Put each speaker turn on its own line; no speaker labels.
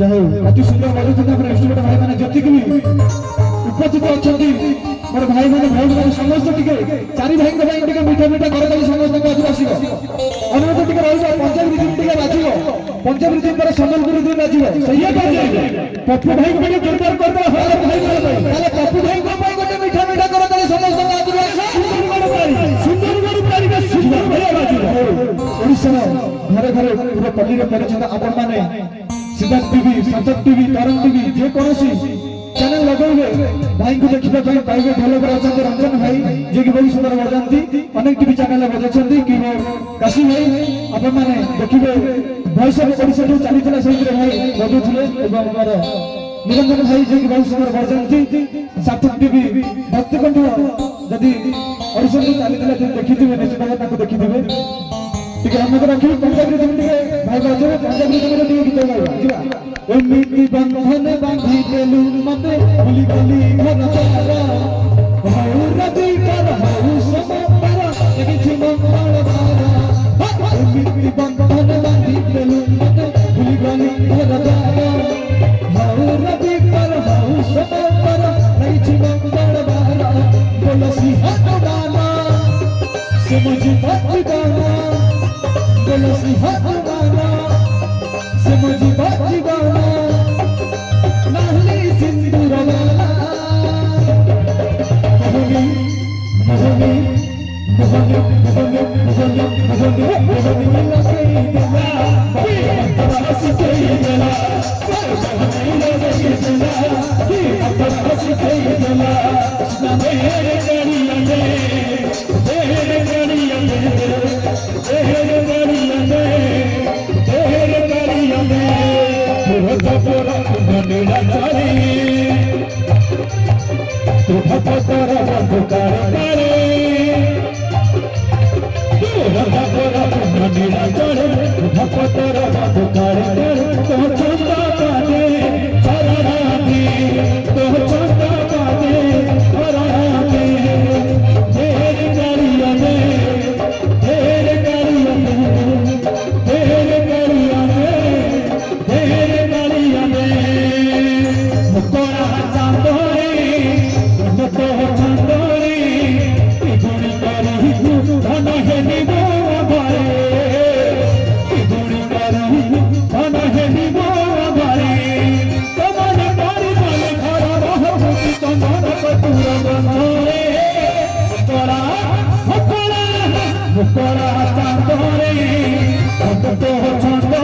যাই অতি সুন্দর বাজুଛନ୍ତି আমার ইনস্ট্রুমেন্ট ভাই মানে যেତିକି ବି ଉପସ୍ଥିତ ଅଛନ୍ତି ମୋର ଭାଇ ମାନେ ଭଉଣୀ ମାନେ ସମସ୍ତେ ଟିକେ ଚାରି ଭାଇଙ୍କ ପାଇଁ ଟିକେ ମିଠା ମିଠା କରଦେଲେ ସମସ୍ତଙ୍କୁ ଆଜି ଆସିବ ଅନୁମତି ଟିକେ ରହିବ ପଞ୍ଜାବୀ ରିଦିମ ଟିକେ ବାଜିବ ପଞ୍ଜାବୀ ରିଦିମ ପରେ ସମ୍ବଲପୁରୀ ରିଦିମ ବାଜିବ ସେଇଆ ବାଜିବ ପପୁ ଭାଇଙ୍କ ପାଇଁ ଜୋରଦାର କରିଦେବା ହଳ ଭାଇ ମାନେ ତାହେଲେ ପପୁ ଭାଇଙ୍କ ପାଇଁ ଗୋଟେ ମିଠା ମିଠା କରଦେଲେ ସମସ୍ତଙ୍କୁ ଆଜି ସୁନ୍ଦରଗଡ଼ ପାରି ସୁନ୍ଦର ଭଳିଆ ବାଜିବ ଓଡ଼ିଶାର ଘରେ ଘରେ ପୁରା ପଲ୍ଲୀରେ ପରିଚିତ ଆପଣମାନେ सिद्धार्थ टीवी संसद टीवी तरंग टीवी जेकोसी चैनल लगेबे भाई को देखिबा ପାଇଁ ପାଇବେ ढोलक ଅଛନ୍ତି ରଞ୍ଜନ ଭାଇ जे कि बहुत सुंदर बजाନ୍ତି अनेक टीवी चैनल बजाउछନ୍ତି कि काशी भाई आपण माने देखिबे वॉइस ऑफ ओडिशा जो चलीतला सहित भाई बजाउଥିଲେ ଏବଂ ଆମର निरंजन भाई जे कि बहुत सुंदर बजाउନ୍ତି सार्थक टीवी भक्ति कंठ जदी ओडिशा जो चलीतला देखिथिबे निश्चित भाବେ ताको देखिथिबे ଟିକେ ଆମେ ରଖିବୁ ପଞ୍ଜାବୀ ରିଦିମ ଟିକେ ଭାଇ ବାଜେ ପଞ୍ଜାବୀ ରିଦିମ ଟିକେ ଗୀତ ଗାଇବା ଯିବା ଏମିତି ବନ୍ଧନ ବାନ୍ଧି ଦେଲୁ ମତେ ଭୁଲି ଗଲି ଘର ଦ୍ୱାର ହଉ ରବି କର ହଉ ସମତର କିଛି ମଙ୍ଗଳ ଧାର ଏମିତି ବନ୍ଧନ ବାନ୍ଧି ଦେଲୁ ମତେ ଭୁଲି ଗଲି ଘର ଦ୍ୱାର ହଉ ରବି କର ହଉ ସମତର କିଛି ମଙ୍ଗଳ ଧାର ବୋଲ ସିଂହନ ଗାନ ସେ ମଜି ଭକ୍ତି ଗାନ बोलसी हनुमाना से मुझे बाजी गाना नाहली सिंदूर वाला मोहनी मोहनी मोहनी मोहनी मोहनी मोहनी मोहनी लगे दिला अपना हंसी के दिला मोहनी लगे दिला अपना हंसी के दिला ना मेरे गड़िया में तेरे गड़िया में तेरे गड़िया में तेरे गड़िया में भगतरा मंडला चारी तू भगतरा बंधुकार करे तू भगतरा मंडला चारी भगतरा बंधुकार करे तो चंदा पाने चरणाती तो चंदा पाने चरणाती तेरे गड़िया में तेरे गड़िया में तेरे गड़िया में तेरे गड़िया में मुकोरा चांदोरी मुको चांदोरी गुणी करी धन है निबो भरे गुणी करी धन है निबो भरे तमन पारी मन घर रहु तमन कतुर बंधरे मुकोरा मुकोरा मुकोरा चांदोरी मुको चांदोरी